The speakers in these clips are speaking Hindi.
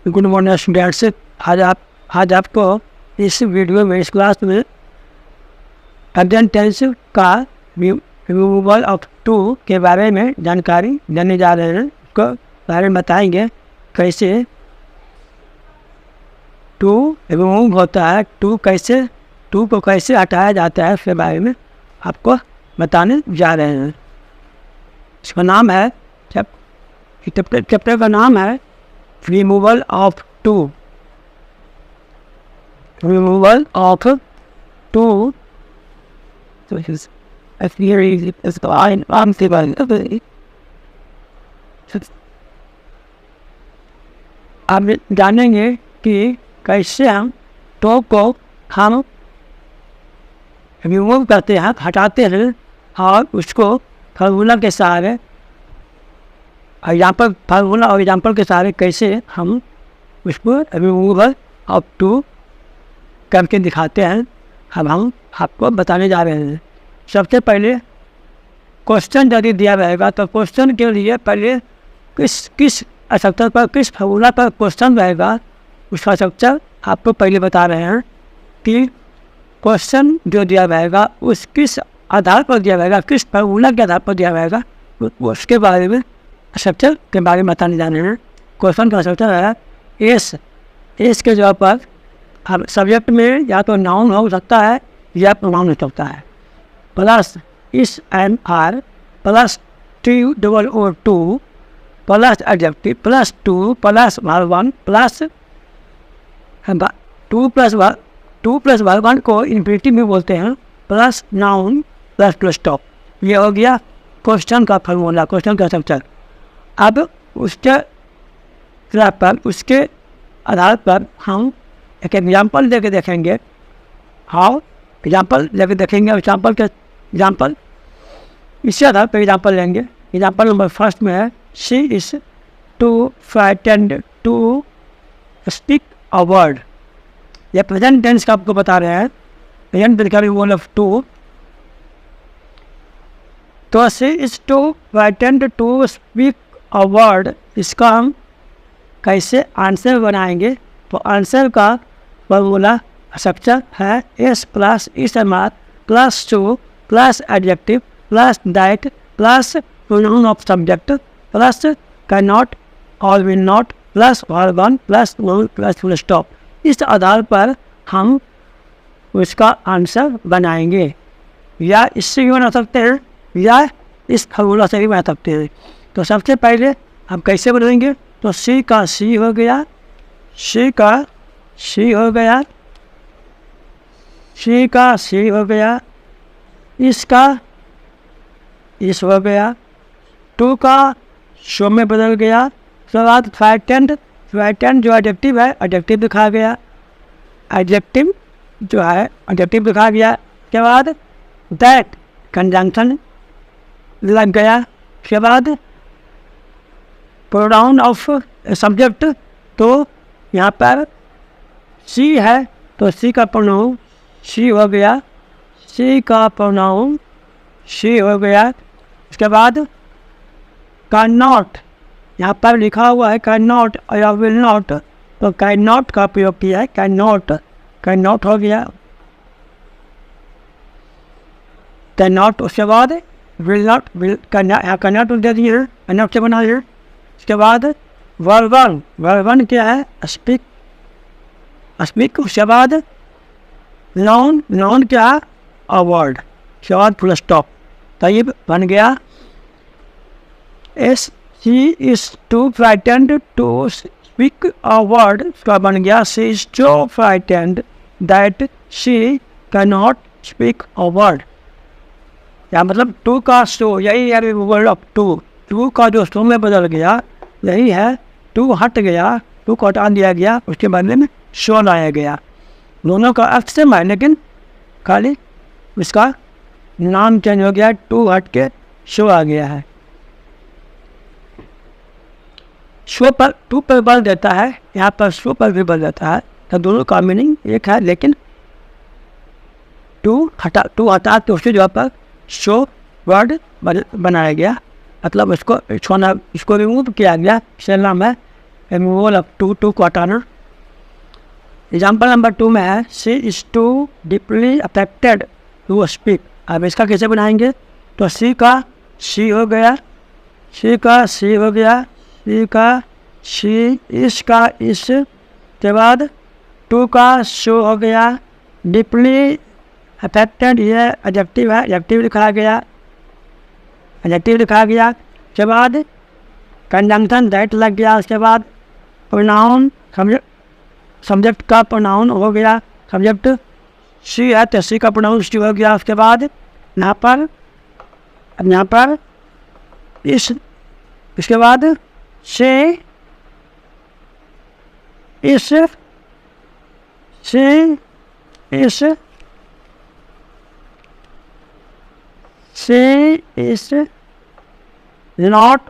Good morning students. आज आपको इस वीडियो में, इस क्लास में प्रेजेंट टेंस का रिमूवल ऑफ टू के बारे में जानकारी देने जा रहे हैं। उसको बारे में बताएंगे कैसे टू रिमूव होता है, टू को कैसे हटाया जाता है, इसके बारे में आपको बताने जा रहे हैं। इसका नाम है, चैप्टर का नाम है removal of to. Removal of to आप जानेंगे कि कैसे हम टू को हम रिमूव करते हैं, हटाते हैं, और उसको फार्मूला के सहारे, फार्मूला और एग्जाम्पल के सहारे कैसे हम उसको रिमूवल ऑफ टू करके दिखाते हैं, अब हम आपको बताने जा रहे हैं। सबसे पहले क्वेश्चन यदि दिया रहेगा तो क्वेश्चन के लिए पहले किस स्ट्रक्चर पर, किस फार्मूला पर क्वेश्चन रहेगा, उसका स्ट्रक्चर आपको पहले बता रहे हैं कि क्वेश्चन जो दिया रहेगा उस किस आधार पर दिया रहेगा, किस फार्मूला के आधार पर दिया रहेगा, उसके बारे में, स्ट्रक्चर के बारे में बताने जा रहे हैं। क्वेश्चन का स्ट्रक्चर है एस के जगह पर अब सब्जेक्ट में या तो नाउन हो सकता है या प्रोनाउन हो सकता है, plus is am are plus TOO plus adjective plus to plus verb plus to plus verb को इन्फिनिटिव में बोलते हैं, plus noun plus full stop. ये हो गया क्वेश्चन का फार्मूला, क्वेश्चन का स्ट्रक्चर। अब उसके आधार पर हम एक एग्जाम्पल लेके देखेंगे। हाउ एग्जाम्पल लेके देखेंगे, एग्जाम्पल इसी आधार पर एग्जाम्पल लेंगे। एग्जाम्पल नंबर फर्स्ट में है she is too frightened to speak a word. यह प्रेजेंट टेंस का आपको बता रहे हैं, प्रेजेंट टेंस का रिमूवल ऑफ टू। तो she is too frightened to speak a word, इसका हम कैसे आंसर बनाएंगे। तो आंसर का फॉर्मूला स्ट्रक्चर है S plus is am are plus to plus adjective plus that plus pronoun of subject plus can not और will not plus verb plus noun plus full stop. इस आधार पर हम उसका आंसर बनाएंगे, या इससे भी बना सकते हैं या इस फॉर्मूला से भी बना सकते हैं। तो सबसे पहले हम कैसे बनाएंगे, तो सी का सी हो गया, सी का सी हो गया, सी का सी हो गया, इसका इस हो गया, टू का शो में बदल गया। उसके बाद फ्राइटेंड जो एडजेक्टिव है, एडजेक्टिव दिखा गया, एडजेक्टिव जो है एडजेक्टिव दिखा गया। उसके बाद दैट कंजंक्शन लग गया। उसके बाद प्रोनाउन ऑफ सब्जेक्ट, तो यहाँ पर सी है तो सी का प्रोनाउन सी हो गया, सी का प्रोनाउन सी हो गया। उसके बाद कैन नॉट, यहाँ पर लिखा हुआ है कैन नॉट या विल नॉट, तो कैन नॉट का प्रयोग किया है, कैन नॉट हो गया, कैन नॉट। उसके बाद will not, can not they दिए हैं, कैन नॉट से बना है। उसके बाद वर्बन क्या है, स्पीक। उसके बाद नाउन क्या है, अ वर्ड। उसके बाद फुल स्टॉप। तो ये बन गया S she is too frightened to speak a word, उसका बन गया she is so frightened that she can not speak a word. या मतलब टू का शो, यही है रिमूवल ऑफ टू। टू का जो शो में बदल गया यही है, टू हट गया, टू को हटा दिया गया, उसके बदले में शो लाया गया। दोनों का अर्थ सेम है, लेकिन खाली इसका नाम चेंज हो गया, टू हट के शो आ गया है। शो पर टू पर बल देता है, यहाँ पर शो पर भी बल देता है, तो दोनों का मीनिंग एक है, लेकिन टू हटा तो उसकी जगह पर शो वर्ड बनाया गया, मतलब इसको रिमूव किया गया। इसका नाम है रिमूवल ऑफ टू को हटाना। एग्जाम्पल नंबर 2 में है she is too deeply affected to speak. अब इसका कैसे बनाएंगे? तो सी का शी हो गया, सी का सी हो गया, सी का शी, इस का इस, के बाद टू का शो हो गया, डीपली अफेक्टेड ये एडजेक्टिव है, एडजेक्टिव लिखा गया, एडजेक्टिव लिखा गया। के बाद कंजंक्शन दैट लग गया, उसके बाद प्रोनाउन सब्जेक्ट का प्रोनाउन हो गया, सब्जेक्ट सी है तो सी का प्रोनाउन सी हो गया। उसके बाद यहाँ पर इसके बाद से is not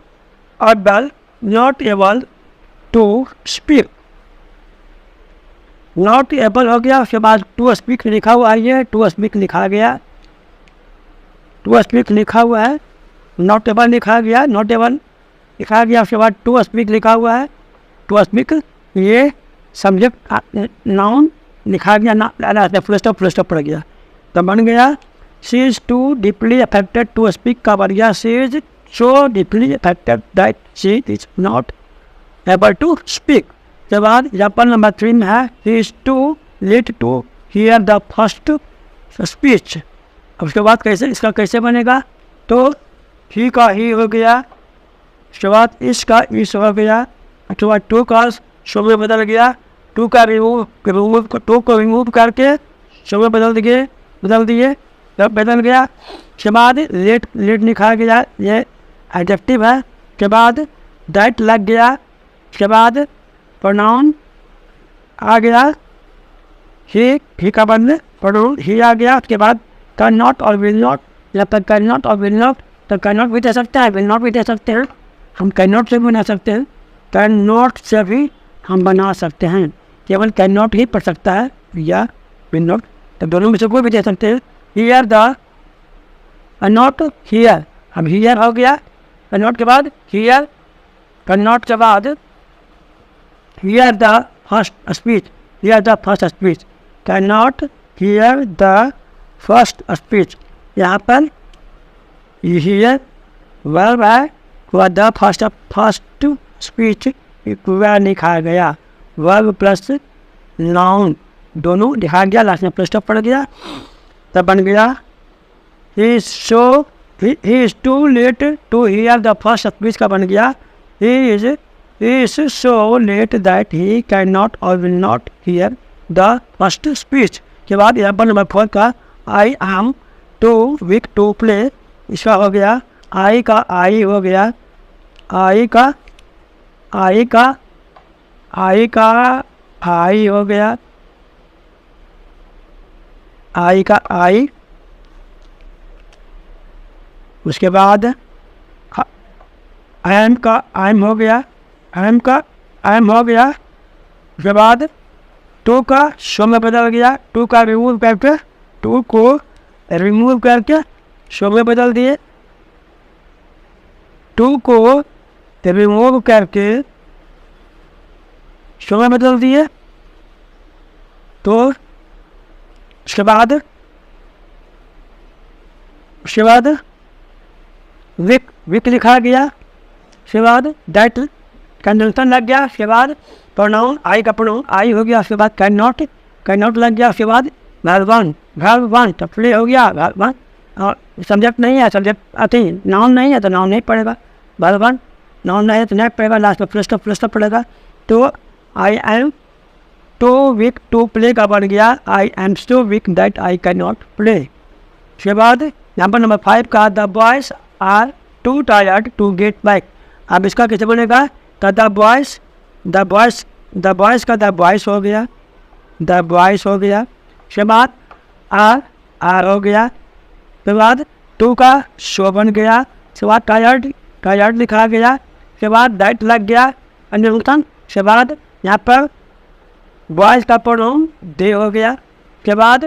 able to speak, not able हो गया। उसके बाद टू स्पीक लिखा हुआ है, ये टू स्पीक लिखा गया, टू स्पीक लिखा हुआ है, नॉट एबल लिखा गया, नॉट एबल लिखा गया। उसके बाद टू स्पीक लिखा हुआ है, टू स्पीक ये सब्जेक्ट नाउन लिखा गया, ना फुल स्टॉप पड़ गया, तो बन गया she is too deeply affected to speak का बन गया she is so deeply affected that she is not able to speak. के बाद एग्जाम्पल नंबर 3 में है he is too late to hear the first speech. अब उसके बाद कैसे इसका कैसे बनेगा? तो ही का ही हो गया, उसके बाद इसका इस हो गया, उसके बाद टू का शो में बदल गया, टू का टू को रिमूव करके शो में बदल दिए तब बदल गया। उसके बाद लेट लिखा गया, ये एडजेक्टिव है। उसके बाद दैट लग गया, उसके बाद प्रोनाउन आ गया, ही का बदले प्रोनाउन ही आ गया। उसके बाद कैन नॉट और विल नॉट, जब तक कैन नॉट और विल नॉट, तो कैन नॉट भी दे सकते हैं, विल नॉट भी दे सकते हैं, हम कैन नॉट से भी बना सकते हैं, कैन नॉट से भी हम बना सकते हैं, केवल कैन नॉट ही पढ़ सकता है या विल नॉट, तो दोनों में से कोई भी दे सकते हैं। हियर द नॉट हियर, अब हियर हो गया, नॉट के बाद हियर, नॉट के बाद here the first speech, here the first speech, can not hear the first speech. यहाँ पर हियर वर्ब है, वह द फर्स्ट स्पीच वह लिखा गया, वर्ब प्लस नाउन दोनों लिखा गया, लास्ट में प्लस पड़ गया, तब बन गया he is too late to hear the first speech का बन गया he is so late that he can not और will not hear the first speech. के बाद एग्जाम्पल नंबर 4 का I am too weak to play, इसका हो गया आई का आई हो गया, आई का आई हो गया, आई का आई। उसके बाद आई एम का आई एम हो गया, आई एम का आई एम हो गया। उसके बाद टू का शो में बदल गया, टू का रिमूव करके, टू को रिमूव करके शो में बदल दिए, टू को रिमूव करके शो में बदल दिए। तो उसके बाद विक लिखा गया, उसके बाद दैट कंजंक्शन लग गया, उसके बाद प्रोनाउन आई का प्रोनाउन आई हो गया, उसके बाद कैन नॉट लग गया, उसके बाद वर्ब वन तो प्ले हो गया, वर्ब वन, और सब्जेक्ट नहीं है, सब्जेक्ट आती नाउन नहीं है तो नाउन नहीं पड़ेगा, वर्ब वन नाउन नहीं है तो नहीं पड़ेगा, लास्ट में फुल स्टॉप पड़ेगा। तो I am too weak to play का बन गया I am so weak that I can not play. उसके बाद नंबर 5 का the boys are too tired to get back. अब इसका कैसे बनेगा? तो द बॉयज़ का द बॉयज़ हो गया, द बॉयज़ हो गया। उसके बाद आर हो गया, उसके बाद टू का शो बन गया, उसके बाद टायर्ड लिखा गया, उसके बाद दैट लग गया कंजंक्शन, उसके बाद यहाँ पर बॉयज़ का प्रोनाउन दे हो गया, उसके बाद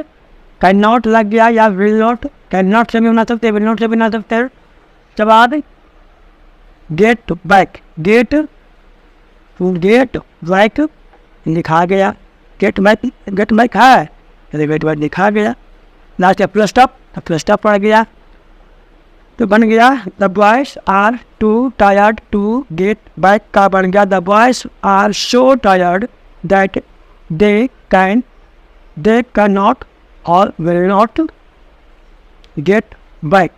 कैन नॉट लग गया या विल नॉट, कैन नॉट से भी बना सकते हैं, विल नॉट से भी बना सकते हैं। उसके बाद get back, get get back लिखा गया, गेट बैक है तो गेट बैक लिखा गया, लास्ट प्लस स्टॉप तो प्लस स्टॉप पड़ गया, तो बन गया the boys are too tired to get back का बन गया the boys are so tired that they can not और विल नॉट गेट बैक।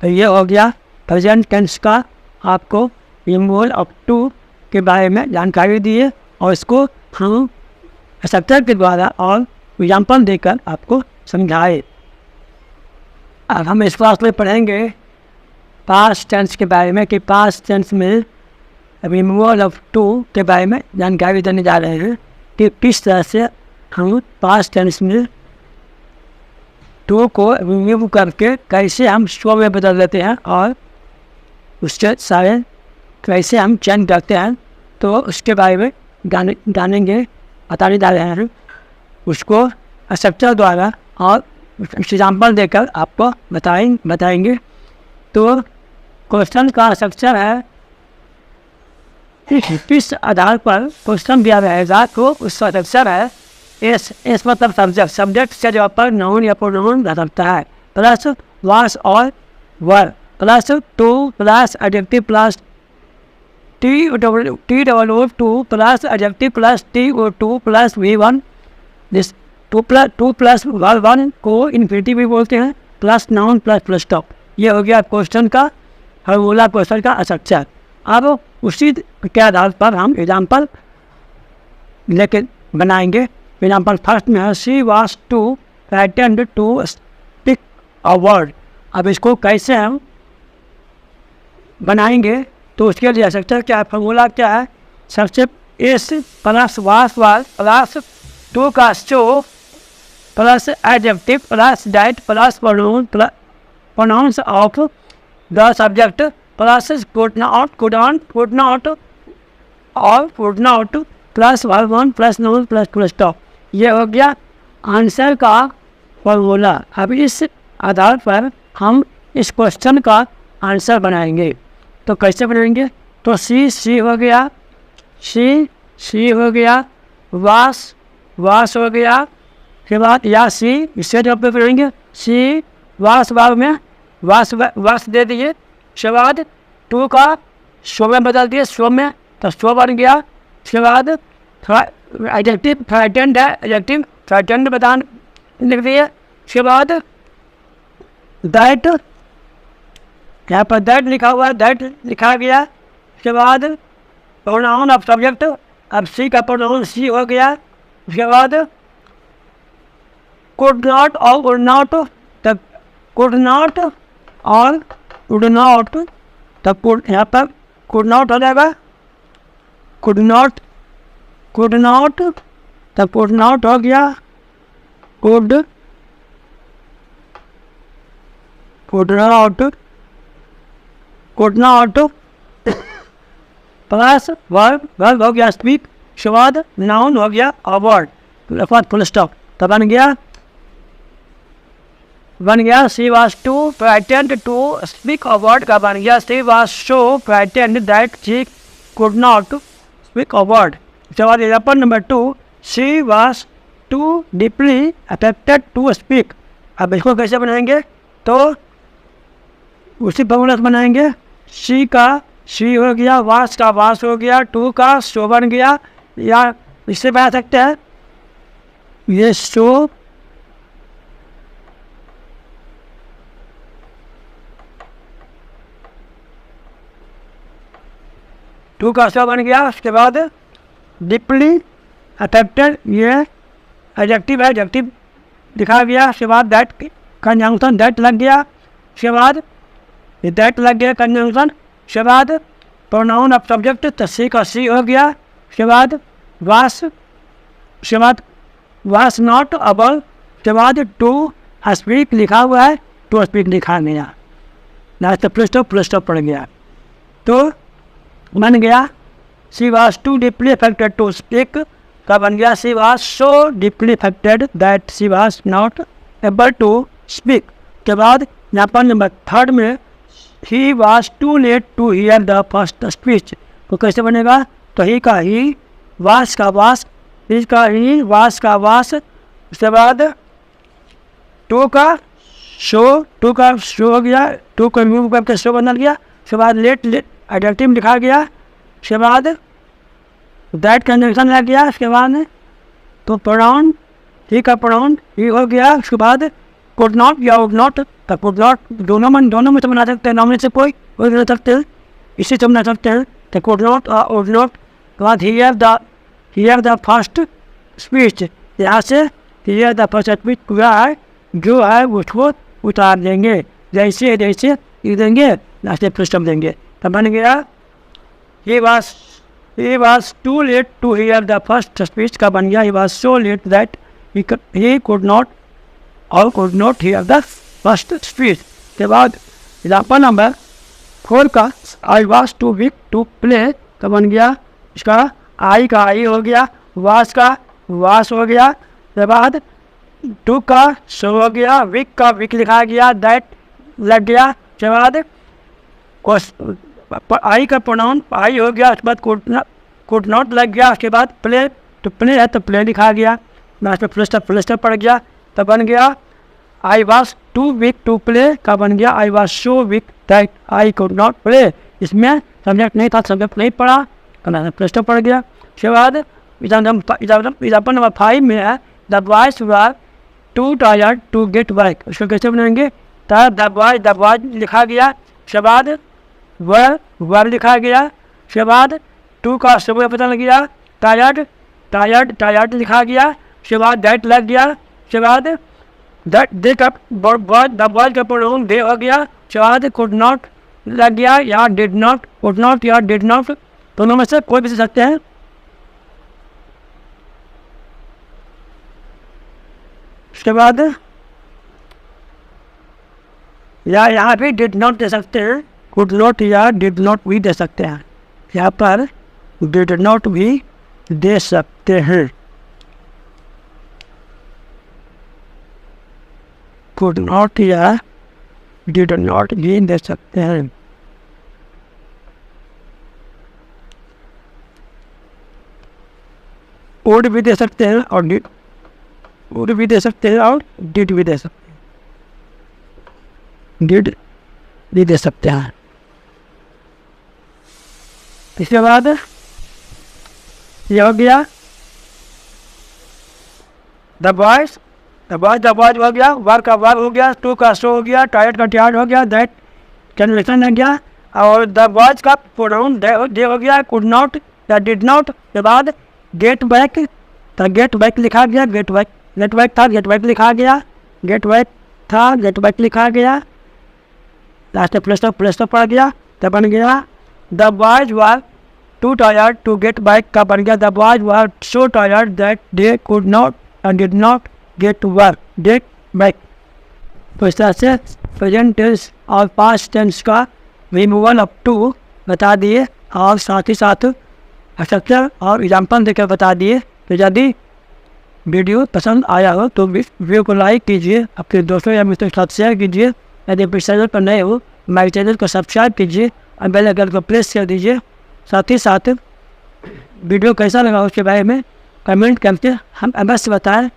तो ये हो गया प्रेजेंट टेंस का आपको रिमूवल ऑफ टू के बारे में जानकारी दी है, और इसको हम स्ट्रक्चर के द्वारा और एग्जाम्पल देकर आपको समझाए। अब हम इस क्लास में पढ़ेंगे पास्ट टेंस के बारे में कि पास्ट टेंस में रिमूवल ऑफ टू के बारे में जानकारी देने जा रहे हैं कि किस तरह से हम पास्ट टेंस में टू को रिमूव करके कैसे हम शो में बदल देते हैं और उसके सारे कैसे हम चेंज करते हैं, तो उसके बारे में जानेंगे, बताने जा रहे हैं। उसको स्ट्रक्चर द्वारा और एग्जाम्पल देकर आपको बताएंगे। तो क्वेश्चन का स्ट्रक्चर है, किस आधार पर क्वेश्चन दिया रहेगा तो उसका स्ट्रक्चर है एस मतलब सब्जेक्ट के जगह पर नाउन या प्रोनाउन रह सकता है, plus was or were, plus to plus adjective plus T double O to plus adjective plus T O to plus V1, this to plus one को इन्फिनिटी भी बोलते हैं, plus noun plus full stop. ये हो गया क्वेश्चन का फॉर्मूला, क्वेश्चन का स्ट्रक्चर। अब उसी के आधार पर हम एग्जाम्पल लेके बनाएंगे। एग्जाम्पल फर्स्ट में है she was too frightened to speak a word. अब इसको कैसे हम बनाएंगे तो उसके लिए स्ट्रक्चर क्या है, फॉर्मूला क्या है, सबसे S plus was plus too का so plus adjective plus that plus pronouns of the subject plus could not plus verb plus noun plus full stop. ये हो गया आंसर का फॉर्मूला। अब इस आधार पर हम इस क्वेश्चन का आंसर बनाएंगे। तो कैसे बनाएंगे, तो सी हो गया, सी हो गया, वास हो गया, उसके बाद या सी इससे जब पे बनाएंगे सी वास बाद में वास दे दिए, उसके बाद टू का शो में बदल दिए, शो में तो शो बन गया। उसके बाद एडजेक्टिव फ्राइटेंड है, एडजेक्टिव फ्राइटेंड बता लिख दिए। उसके बाद दैट, यहाँ पर दैट लिखा हुआ है, दैट लिखा गया। उसके बाद प्रोनाउन ऑफ सब्जेक्ट, अब सी का प्रोनाउन सी हो गया। उसके बाद कुड नॉट और वुड नॉट, तब कुड नॉट और वुड नॉट, तब यहाँ पर कुड नॉट हो जाएगा, कुड नॉट तब कुड नॉट हो गया, कुड नॉट प्लस वर्ब हो गया स्पीक, उसके बाद नाउन हो गया अवर्ड, फुल स्टॉप। तो बन गया she was too frightened to speak a word का बन गया she was so frightened that she could not speak a word. उसके बाद example number 2, she was too deeply affected to speak. अब इसको कैसे बनाएंगे, तो उसी फॉर्मूला से बनाएंगे। सी का सी हो गया, वास का वास हो गया, टू का शो बन गया, या इससे बना सकते हैं ये शो टू का शो बन गया। उसके बाद डीपली अफेक्टेड, ये एडजेक्टिव है, एडजेक्टिव लिखा गया। उसके बाद दैट कंजंक्शन दैट लग गया, उसके बाद दैट लग गया कंजंक्शन। उसके बाद प्रोनाउन ऑफ सब्जेक्ट, तो सी का सी हो गया। उसके बाद वास, उसके बाद वास नॉट अबल, उसके बाद टू स्पीक लिखा हुआ है, टू स्पीक लिखा गया, लास्ट फुल स्टॉप पड़ गया। तो बन गया she was too deeply affected to speak का बन गया she was so deeply affected that she was not able to speak. के बाद एग्जाम्पल नंबर 3 में he was too late to hear the first speech. तो कैसे बनेगा, तो ही का ही, वास का वास, ही का ही, वास का वास। उसके बाद टू का शो, टू का शो हो गया, टू को रिमूव करके शो बदल गया। उसके बाद लेट एडजेक्टिव लिखा गया। उसके बाद दैट कंजंक्शन लग गया। उसके बाद तो प्रोनाउन, ही का प्रोनाउन ही हो गया। उसके बाद कुड नॉट या वुड नॉट, तो कुड नॉट दोनों में से बना सकते हैं, नॉमिनेट से कोई बना सकते हैं, इसी से बना सकते हैं। तो कुड नॉट और वुड नॉट। के बाद हियर द फर्स्ट स्पीच, यहाँ से हियर द फर्स्ट स्पीच पूरा है, जो है उसको उतार देंगे, जैसे जैसे लिख देंगे, लास्ट में फुल देंगे। तब बन गया he was too late to hear the first speech का बन गया he was so late that he could not hear the first speech। के बाद एग्जाम्पल नंबर 4 का I was too weak to play का बन गया, इसका आई का आई हो गया, वास का वास हो गया। के बाद टू का सो हो गया, वीक का वीक लिखा गया, दैट लग गया। के बाद आई का प्रोनाउन आई हो गया। उसके बाद कुड नॉट लग गया। उसके बाद प्ले, तो प्ले है तो प्ले लिखा गया, लास्ट में फुल स्टॉप पड़ गया। तब बन गया I was too weak to play का बन गया I was so weak that I could not play. इसमें सब्जेक्ट नहीं था, सब्जेक्ट नहीं पढ़ा, तो फुल स्टॉप पड़ गया। उसके बाद एग्जाम्पल नंबर 5 में है the boys were too tired to get work. उसको कैसे बनाएंगे, तब द बॉयज लिखा गया। उसके बाद वर लिखा गया। उसके बाद टू का सब पता लग गया, टायर्ड लिखा गया। उसके बाद दैट लग गया। उसके बाद दैट दे का द बॉयज का प्रोनाउन दे हो गया। उसके बाद कुड नॉट लग गया या डिड नॉट, कुड नॉट या डिड नॉट, दोनों में से कोई भी दे सकते हैं। उसके बाद या यहाँ भी डिड नॉट दे सकते हैं, कुड नॉट या डिड नॉट भी दे सकते हैं, यहाँ पर डिड नॉट भी दे सकते हैं, कुड नॉट या डिड नॉट भी दे सकते हैं। वुड भी दे सकते हैं और वुड भी दे सकते हैं और डिड भी दे सकते हैं, डिड भी दे सकते हैं। इसके बाद ये हो गया द बॉयज हो गया, वर का वर हो गया, टू का सो हो गया, टायर्ड का टायर्ड हो गया, दैट कैंसलेशन लग गया। और द बॉयज का प्रोनाउन दे हो गया, कुड नॉट या डिड नॉट। के बाद गेट बैक, तो गेट बैक लिखा गया, गेट बैक था, गेट बैक लिखा गया, गेट बैक था, गेट बैक लिखा गया, लास्ट में फुल स्टॉप पड़ गया। तब बन गया the boys were too tired to get back का बन गया the boys were so tired that they could not and did not get work get back. तो इस तरह से प्रेजेंट टेंस और पास्ट टेंस का रिमूवल अप टू बता दिए और साथ ही साथ स्ट्रक्चर और एग्जाम्पल देकर बता दिए। तो यदि वीडियो पसंद आया हो तो वीडियो को लाइक कीजिए, अपने दोस्तों या मित्रों के साथ शेयर कीजिए। यदि इस चैनल पर नए हो हमारे चैनल को सब्सक्राइब कीजिए और बेल आइकन को प्रेस कर दीजिए। साथ ही साथ वीडियो कैसा लगा उसके बारे में कमेंट करके हम अवश्य बताएं।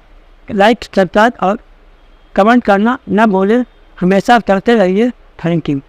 लाइक सब्सक्राइब और कमेंट करना न भूलें, हमेशा करते रहिए। Thank you.